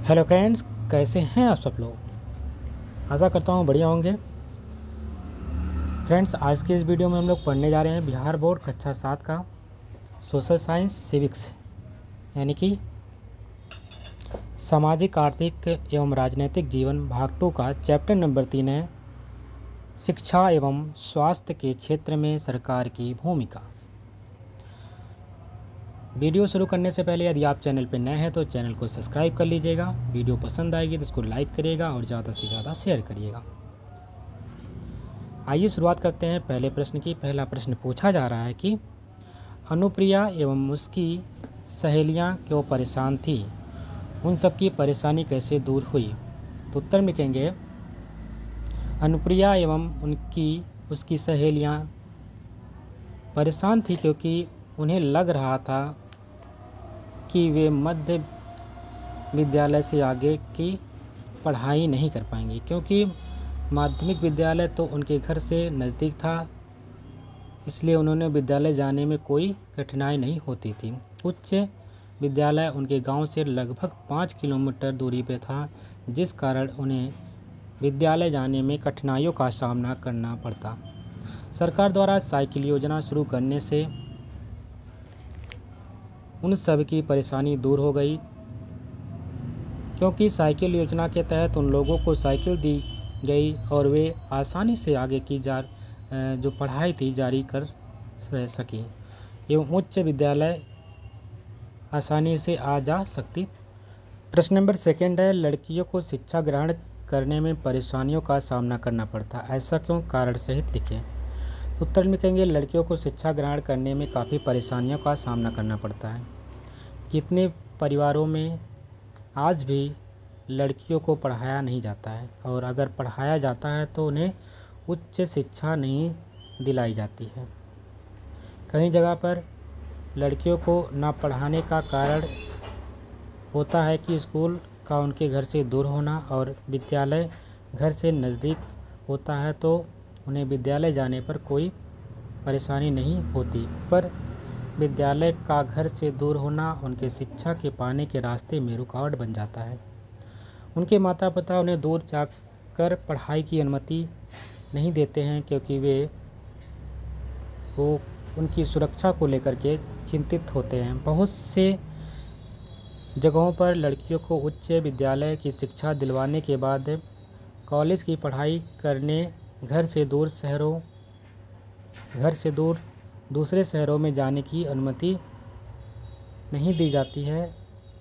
Hello friends, कैसे हैं आप सब लोग। आशा करता हूँ बढ़िया होंगे। फ्रेंड्स, आज के इस वीडियो में हम लोग पढ़ने जा रहे हैं बिहार बोर्ड कक्षा 7 का सोशल साइंस सिविक्स, यानी कि सामाजिक आर्थिक एवं राजनीतिक जीवन भाग 2 का चैप्टर नंबर 3 है, शिक्षा एवं स्वास्थ्य के क्षेत्र में सरकार की भूमिका। वीडियो शुरू करने से पहले यदि आप चैनल पर नए हैं तो चैनल को सब्सक्राइब कर लीजिएगा। वीडियो पसंद आएगी तो उसको लाइक करिएगा और ज़्यादा से ज़्यादा शेयर करिएगा। आइए शुरुआत करते हैं पहले प्रश्न की। पहला प्रश्न पूछा जा रहा है कि अनुप्रिया एवं उसकी सहेलियां क्यों परेशान थी, उन सब की परेशानी कैसे दूर हुई। तो उत्तर में लिखेंगे अनुप्रिया एवं उसकी सहेलियां परेशान थी क्योंकि उन्हें लग रहा था कि वे मध्य विद्यालय से आगे की पढ़ाई नहीं कर पाएंगी, क्योंकि माध्यमिक विद्यालय तो उनके घर से नज़दीक था, इसलिए उन्होंने विद्यालय जाने में कोई कठिनाई नहीं होती थी। उच्च विद्यालय उनके गांव से लगभग 5 किलोमीटर दूरी पर था, जिस कारण उन्हें विद्यालय जाने में कठिनाइयों का सामना करना पड़ता। सरकार द्वारा साइकिल योजना शुरू करने से उन सब की परेशानी दूर हो गई, क्योंकि साइकिल योजना के तहत उन लोगों को साइकिल दी गई और वे आसानी से आगे की जो पढ़ाई थी जारी कर सकी एवं उच्च विद्यालय आसानी से आ जा सकती। प्रश्न नंबर 2 है, लड़कियों को शिक्षा ग्रहण करने में परेशानियों का सामना करना पड़ता, ऐसा क्यों, कारण सहित लिखें। उत्तर में लिखेंगे लड़कियों को शिक्षा ग्रहण करने में काफ़ी परेशानियों का सामना करना पड़ता है। कितने परिवारों में आज भी लड़कियों को पढ़ाया नहीं जाता है, और अगर पढ़ाया जाता है तो उन्हें उच्च शिक्षा नहीं दिलाई जाती है। कई जगह पर लड़कियों को ना पढ़ाने का कारण होता है कि स्कूल का उनके घर से दूर होना, और विद्यालय घर से नज़दीक होता है तो उन्हें विद्यालय जाने पर कोई परेशानी नहीं होती, पर विद्यालय का घर से दूर होना उनके शिक्षा के पाने के रास्ते में रुकावट बन जाता है। उनके माता पिता उन्हें दूर जाकर पढ़ाई की अनुमति नहीं देते हैं, क्योंकि वो उनकी सुरक्षा को लेकर के चिंतित होते हैं। बहुत से जगहों पर लड़कियों को उच्च विद्यालय की शिक्षा दिलवाने के बाद कॉलेज की पढ़ाई करने घर से दूर दूसरे शहरों में जाने की अनुमति नहीं दी जाती है।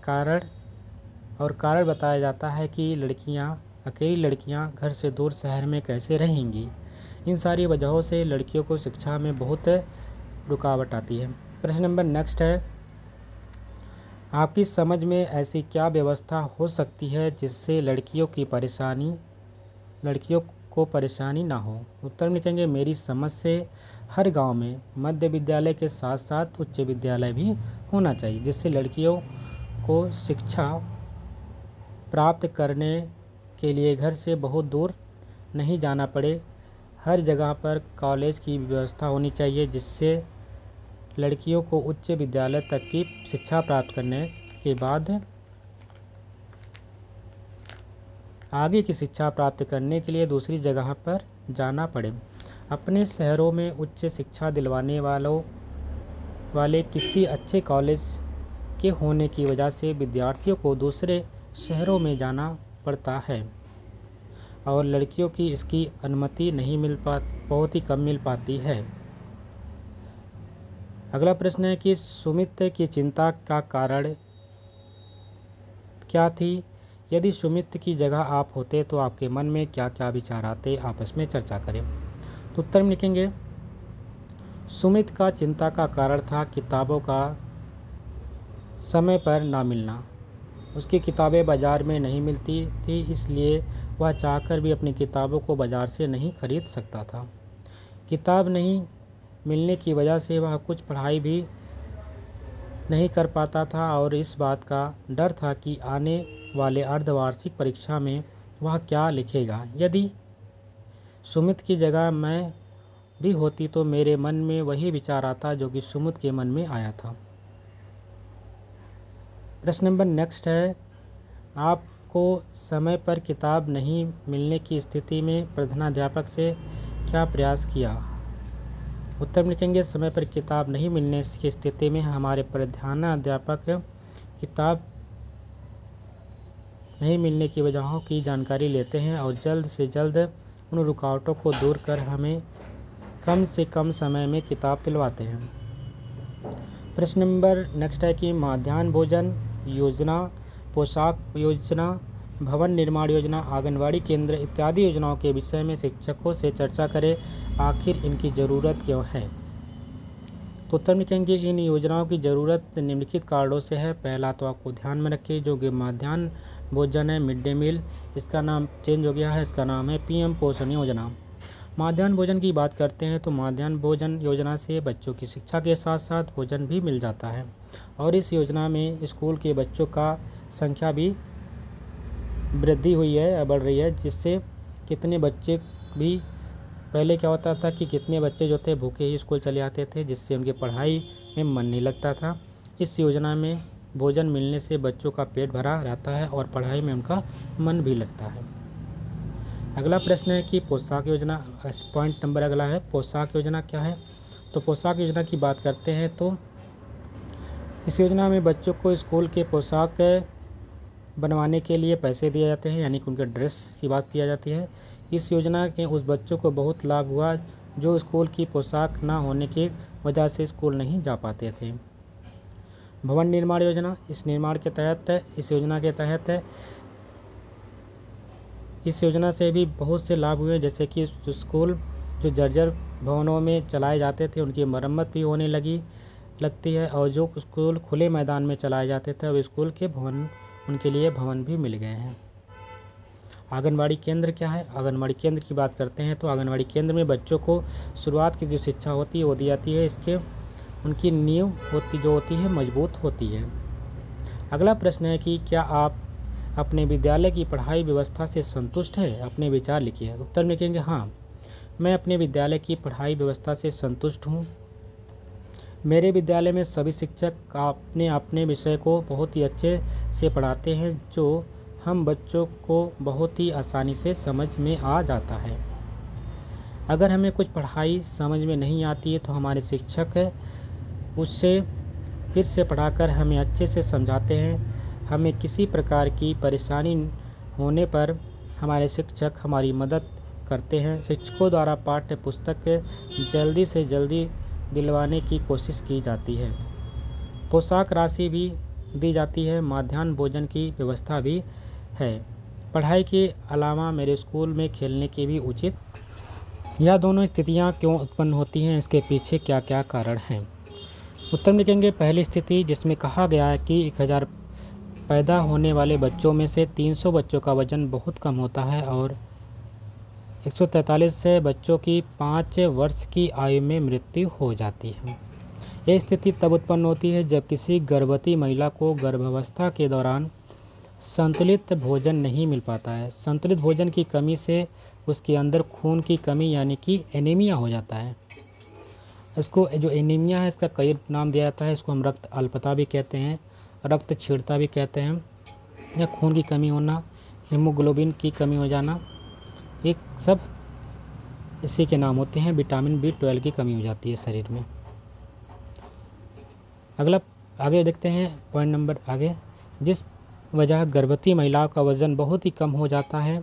कारण बताया जाता है कि अकेली लड़कियां घर से दूर शहर में कैसे रहेंगी। इन सारी वजहों से लड़कियों को शिक्षा में बहुत रुकावट आती है। प्रश्न नंबर नेक्स्ट है, आपकी समझ में ऐसी क्या व्यवस्था हो सकती है जिससे लड़कियों को परेशानी ना हो। उत्तर में लिखेंगे मेरी समझ से हर गांव में मध्य विद्यालय के साथ साथ उच्च विद्यालय भी होना चाहिए, जिससे लड़कियों को शिक्षा प्राप्त करने के लिए घर से बहुत दूर नहीं जाना पड़े। हर जगह पर कॉलेज की व्यवस्था होनी चाहिए, जिससे लड़कियों को उच्च विद्यालय तक की शिक्षा प्राप्त करने के बाद आगे की शिक्षा प्राप्त करने के लिए दूसरी जगह पर जाना पड़े। अपने शहरों में उच्च शिक्षा दिलवाने वाले किसी अच्छे कॉलेज के होने की वजह से विद्यार्थियों को दूसरे शहरों में जाना पड़ता है, और लड़कियों की इसकी अनुमति बहुत ही कम मिल पाती है। अगला प्रश्न है कि सुमित की चिंता का कारण क्या थी। यदि सुमित की जगह आप होते तो आपके मन में क्या क्या विचार आते, आपस में चर्चा करें। तो उत्तर में लिखेंगे सुमित का चिंता का कारण था किताबों का समय पर ना मिलना। उसकी किताबें बाज़ार में नहीं मिलती थी, इसलिए वह चाहकर भी अपनी किताबों को बाज़ार से नहीं खरीद सकता था। किताब नहीं मिलने की वजह से वह कुछ पढ़ाई भी नहीं कर पाता था, और इस बात का डर था कि आने वाले अर्धवार्षिक परीक्षा में वह क्या लिखेगा। यदि सुमित की जगह मैं भी होती तो मेरे मन में वही विचार आता जो कि सुमित के मन में आया था। प्रश्न नंबर नेक्स्ट है, आपको समय पर किताब नहीं मिलने की स्थिति में प्रधानाध्यापक से क्या प्रयास किया? उत्तर में लिखेंगे समय पर किताब नहीं मिलने की स्थिति में हमारे प्रधानाध्यापक किताब नहीं मिलने की वजहों की जानकारी लेते हैं और जल्द से जल्द उन रुकावटों को दूर कर हमें कम से कम समय में किताब दिलवाते हैं। प्रश्न नंबर नेक्स्ट है कि मध्याह्न भोजन योजना, पोशाक योजना, भवन निर्माण योजना, आंगनवाड़ी केंद्र इत्यादि योजनाओं के विषय में शिक्षकों से चर्चा करें। आखिर इनकी ज़रूरत क्यों है? तो उत्तर में कहेंगे इन योजनाओं की ज़रूरत निम्नलिखित कारणों से है। पहला तो आपको ध्यान में रखिए जो कि मध्याह्न भोजन है, मिड डे मील, इसका नाम चेंज हो गया है, इसका नाम है पीएम पोषण योजना। मध्याह्न भोजन की बात करते हैं तो मध्याह्न भोजन योजना से बच्चों की शिक्षा के साथ साथ भोजन भी मिल जाता है और इस योजना में स्कूल के बच्चों का संख्या भी वृद्धि हुई है, बढ़ रही है, जिससे कितने बच्चे भी पहले क्या होता था कि कितने बच्चे जो थे भूखे ही स्कूल चले आते थे, जिससे उनके पढ़ाई में मन नहीं लगता था। इस योजना में भोजन मिलने से बच्चों का पेट भरा रहता है और पढ़ाई में उनका मन भी लगता है। अगला प्रश्न है कि पोशाक योजना, पॉइंट नंबर अगला है पोशाक योजना क्या है? तो पोशाक योजना की बात करते हैं तो इस योजना में बच्चों को स्कूल के पोशाक बनवाने के लिए पैसे दिए जाते हैं, यानी कि उनके ड्रेस की बात की जाती है। इस योजना के उस बच्चों को बहुत लाभ हुआ जो स्कूल की पोशाक ना होने की वजह से स्कूल नहीं जा पाते थे। भवन निर्माण योजना, इस योजना से भी बहुत से लाभ हुए, जैसे कि स्कूल जो जर्जर भवनों में चलाए जाते थे उनकी मरम्मत भी होने लगती है और जो स्कूल खुले मैदान में चलाए जाते थे अब स्कूल के भवन उनके लिए भवन भी मिल गए हैं। आंगनवाड़ी केंद्र क्या है? आंगनवाड़ी केंद्र की बात करते हैं तो आंगनवाड़ी केंद्र में बच्चों को शुरुआत की जो शिक्षा होती है वो दी जाती है, इसके उनकी नींव होती है मजबूत होती है। अगला प्रश्न है कि क्या आप अपने विद्यालय की पढ़ाई व्यवस्था से संतुष्ट हैं? अपने विचार लिखिए। उत्तर में लिखेंगे हाँ, मैं अपने विद्यालय की पढ़ाई व्यवस्था से संतुष्ट हूँ। मेरे विद्यालय में सभी शिक्षक अपने अपने विषय को बहुत ही अच्छे से पढ़ाते हैं जो हम बच्चों को बहुत ही आसानी से समझ में आ जाता है। अगर हमें कुछ पढ़ाई समझ में नहीं आती है तो हमारे शिक्षक उससे फिर से पढ़ाकर हमें अच्छे से समझाते हैं। हमें किसी प्रकार की परेशानी होने पर हमारे शिक्षक हमारी मदद करते हैं। शिक्षकों द्वारा पाठ्य पुस्तक जल्दी से जल्दी दिलवाने की कोशिश की जाती है। पोशाक राशि भी दी जाती है। मध्याह्न भोजन की व्यवस्था भी है। पढ़ाई के अलावा मेरे स्कूल में खेलने की भी उचित। यह दोनों स्थितियाँ क्यों उत्पन्न होती हैं, इसके पीछे क्या क्या कारण हैं? उत्तर में लिखेंगे पहली स्थिति जिसमें कहा गया है कि 1000 पैदा होने वाले बच्चों में से 300 बच्चों का वजन बहुत कम होता है और 143 से बच्चों की 5 वर्ष की आयु में मृत्यु हो जाती है। यह स्थिति तब उत्पन्न होती है जब किसी गर्भवती महिला को गर्भावस्था के दौरान संतुलित भोजन नहीं मिल पाता है। संतुलित भोजन की कमी से उसके अंदर खून की कमी यानी कि एनीमिया हो जाता है। इसको जो एनीमिया है इसका कई नाम दिया जाता है। इसको हम रक्त अल्पता भी कहते हैं, रक्त क्षीणता भी कहते हैं, या खून की कमी होना, हीमोग्लोबिन की कमी हो जाना, एक सब इसी के नाम होते हैं। विटामिन B12 की कमी हो जाती है शरीर में। अगला आगे देखते हैं पॉइंट नंबर आगे, जिस वजह गर्भवती महिलाओं का वज़न बहुत ही कम हो जाता है,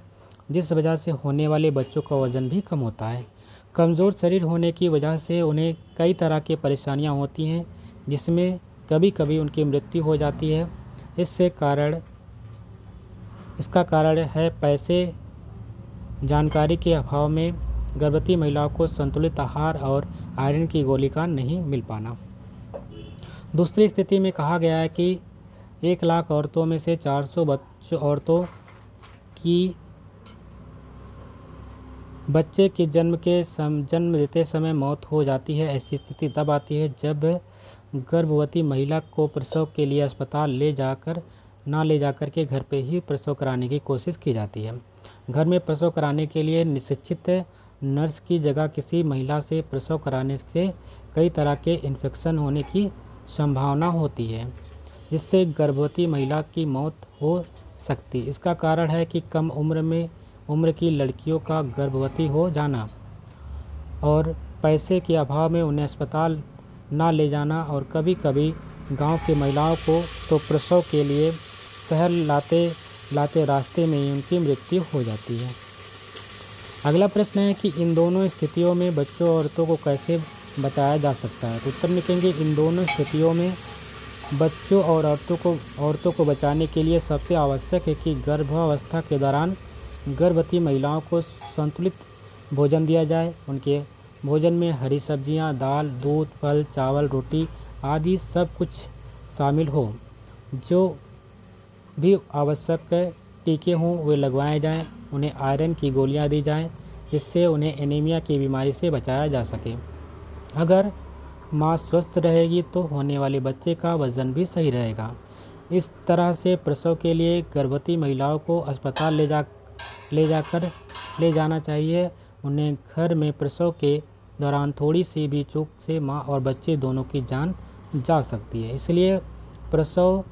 जिस वजह से होने वाले बच्चों का वज़न भी कम होता है। कमज़ोर शरीर होने की वजह से उन्हें कई तरह की परेशानियां होती हैं जिसमें कभी कभी उनकी मृत्यु हो जाती है। इसका कारण है पैसे, जानकारी के अभाव में गर्भवती महिलाओं को संतुलित आहार और आयरन की गोली का नहीं मिल पाना। दूसरी स्थिति में कहा गया है कि 1 लाख औरतों में से 400 औरतों की बच्चे के जन्म देते समय मौत हो जाती है। ऐसी स्थिति तब आती है जब गर्भवती महिला को प्रसव के लिए अस्पताल ले जाकर के घर पे ही प्रसव कराने की कोशिश की जाती है। घर में प्रसव कराने के लिए निश्चित नर्स की जगह किसी महिला से प्रसव कराने से कई तरह के इन्फेक्शन होने की संभावना होती है, जिससे गर्भवती महिला की मौत हो सकती। इसका कारण है कि कम उम्र की लड़कियों का गर्भवती हो जाना और पैसे के अभाव में उन्हें अस्पताल ना ले जाना, और कभी कभी गांव की महिलाओं को तो प्रसव के लिए शहर लाते रास्ते में ही उनकी मृत्यु हो जाती है। अगला प्रश्न है कि इन दोनों स्थितियों में बच्चों और औरतों को कैसे बचाया जा सकता है। तो उत्तर लिखेंगे, इन दोनों स्थितियों में बच्चों और औरतों को बचाने के लिए सबसे आवश्यक है कि गर्भावस्था के दौरान गर्भवती महिलाओं को संतुलित भोजन दिया जाए। उनके भोजन में हरी सब्जियां, दाल, दूध, फल, चावल, रोटी आदि सब कुछ शामिल हो। जो भी आवश्यक टीके हों वे लगवाए जाएं। उन्हें आयरन की गोलियां दी जाएं, जिससे उन्हें एनीमिया की बीमारी से बचाया जा सके। अगर माँ स्वस्थ रहेगी तो होने वाले बच्चे का वजन भी सही रहेगा। इस तरह से प्रसव के लिए गर्भवती महिलाओं को अस्पताल ले जाना चाहिए। उन्हें घर में प्रसव के दौरान थोड़ी सी भी चूक से माँ और बच्चे दोनों की जान जा सकती है। इसलिए प्रसव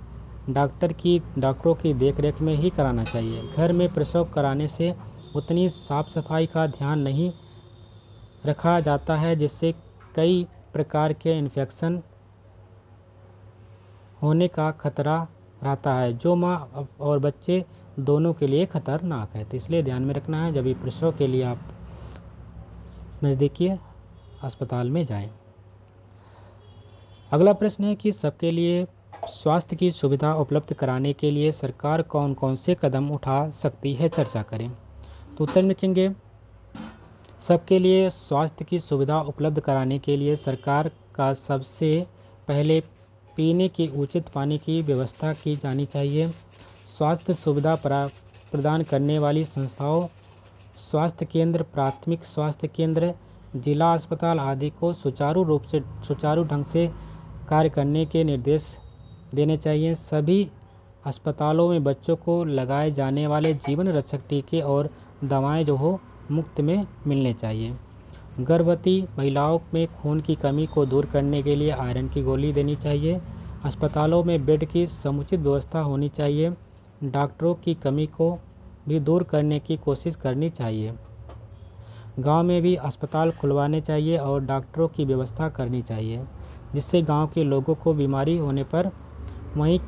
डॉक्टरों की देखरेख में ही कराना चाहिए। घर में प्रसव कराने से उतनी साफ सफाई का ध्यान नहीं रखा जाता है, जिससे कई प्रकार के इन्फेक्शन होने का खतरा रहता है, जो माँ और बच्चे दोनों के लिए खतरनाक है। तो इसलिए ध्यान में रखना है, जब भी प्रसव के लिए आप नज़दीकी अस्पताल में जाएं। अगला प्रश्न है कि सबके लिए स्वास्थ्य की सुविधा उपलब्ध कराने के लिए सरकार कौन कौन से कदम उठा सकती है, चर्चा करें। तो उत्तर लिखेंगे, सबके लिए स्वास्थ्य की सुविधा उपलब्ध कराने के लिए सरकार का सबसे पहले पीने के उचित पानी की व्यवस्था की जानी चाहिए। स्वास्थ्य सुविधा प्रदान करने वाली संस्थाओं, स्वास्थ्य केंद्र, प्राथमिक स्वास्थ्य केंद्र, जिला अस्पताल आदि को सुचारू ढंग से कार्य करने के निर्देश देने चाहिए। सभी अस्पतालों में बच्चों को लगाए जाने वाले जीवन रक्षक टीके और दवाएं जो हो मुफ्त में मिलने चाहिए। गर्भवती महिलाओं में खून की कमी को दूर करने के लिए आयरन की गोली देनी चाहिए। अस्पतालों में बेड की समुचित व्यवस्था होनी चाहिए। डॉक्टरों की कमी को भी दूर करने की कोशिश करनी चाहिए। गांव में भी अस्पताल खुलवाने चाहिए और डॉक्टरों की व्यवस्था करनी चाहिए, जिससे गांव के लोगों को बीमारी होने पर वहीं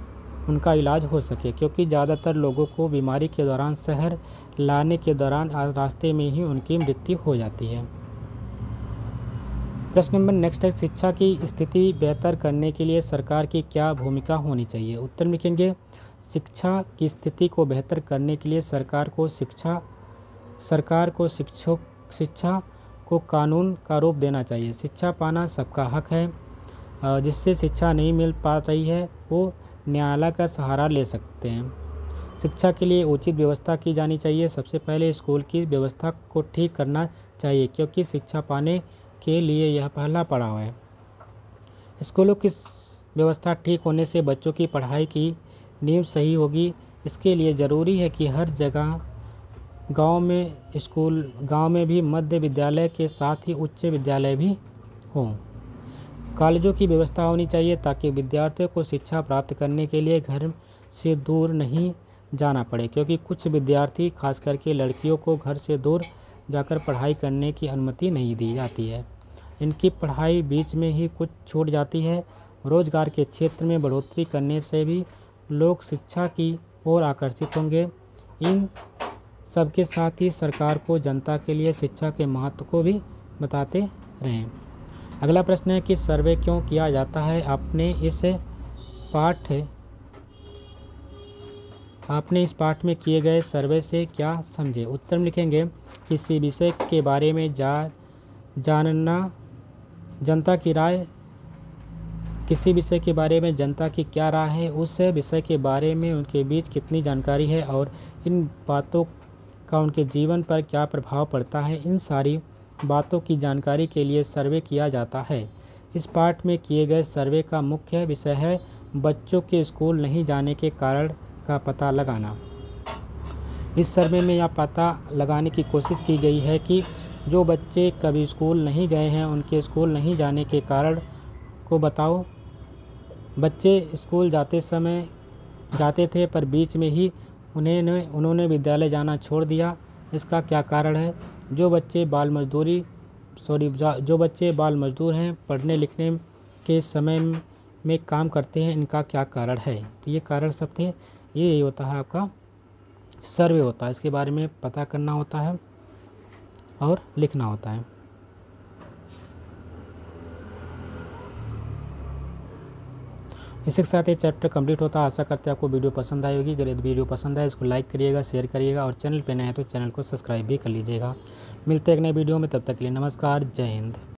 उनका इलाज हो सके, क्योंकि ज़्यादातर लोगों को बीमारी के दौरान शहर लाने के दौरान रास्ते में ही उनकी मृत्यु हो जाती है। प्रश्न नंबर नेक्स्ट है, शिक्षा की स्थिति बेहतर करने के लिए सरकार की क्या भूमिका होनी चाहिए। उत्तर लिखेंगे, शिक्षा की स्थिति को बेहतर करने के लिए सरकार शिक्षा को कानून का रूप देना चाहिए। शिक्षा पाना सबका हक है। जिससे शिक्षा नहीं मिल पा रही है वो न्यायालय का सहारा ले सकते हैं। शिक्षा के लिए उचित व्यवस्था की जानी चाहिए। सबसे पहले स्कूल की व्यवस्था को ठीक करना चाहिए, क्योंकि शिक्षा पाने के लिए यह पहला पड़ाव है। स्कूलों की व्यवस्था ठीक होने से बच्चों की पढ़ाई की नींव सही होगी। इसके लिए ज़रूरी है कि हर जगह गांव में भी मध्य विद्यालय के साथ ही उच्च विद्यालय भी हों। कॉलेजों की व्यवस्था होनी चाहिए, ताकि विद्यार्थियों को शिक्षा प्राप्त करने के लिए घर से दूर नहीं जाना पड़े, क्योंकि कुछ विद्यार्थी खास करके लड़कियों को घर से दूर जाकर पढ़ाई करने की अनुमति नहीं दी जाती है। इनकी पढ़ाई बीच में ही कुछ छूट जाती है। रोजगार के क्षेत्र में बढ़ोतरी करने से भी लोग शिक्षा की ओर आकर्षित होंगे। इन सबके साथ ही सरकार को जनता के लिए शिक्षा के महत्व को भी बताते रहें। अगला प्रश्न है कि सर्वे क्यों किया जाता है। आपने इस पाठ में किए गए सर्वे से क्या समझे। उत्तर लिखेंगे, किसी विषय के बारे में जानना, जनता की राय, किसी विषय के बारे में जनता की क्या राय है, उस विषय के बारे में उनके बीच कितनी जानकारी है और इन बातों का उनके जीवन पर क्या प्रभाव पड़ता है, इन सारी बातों की जानकारी के लिए सर्वे किया जाता है। इस पाठ में किए गए सर्वे का मुख्य विषय है बच्चों के स्कूल नहीं जाने के कारण का पता लगाना। इस सर्वे में यह पता लगाने की कोशिश की गई है कि जो बच्चे कभी स्कूल नहीं गए हैं उनके स्कूल नहीं जाने के कारण को बताओ। बच्चे स्कूल जाते थे पर बीच में ही उन्होंने विद्यालय जाना छोड़ दिया, इसका क्या कारण है? जो बच्चे बाल मजदूर हैं, पढ़ने लिखने के समय में काम करते हैं, इनका क्या कारण है? तो ये कारण सब थे। ये होता है आपका सर्वे होता है, इसके बारे में पता करना होता है और लिखना होता है। इसी के साथ ये चैप्टर कंप्लीट होता है। आशा करते हैं आपको वीडियो पसंद आई होगी। अगर वीडियो पसंद आए इसको लाइक करिएगा, शेयर करिएगा और चैनल पे नए हैं तो चैनल को सब्सक्राइब भी कर लीजिएगा। मिलते हैं एक नए वीडियो में, तब तक के लिए नमस्कार, जय हिंद।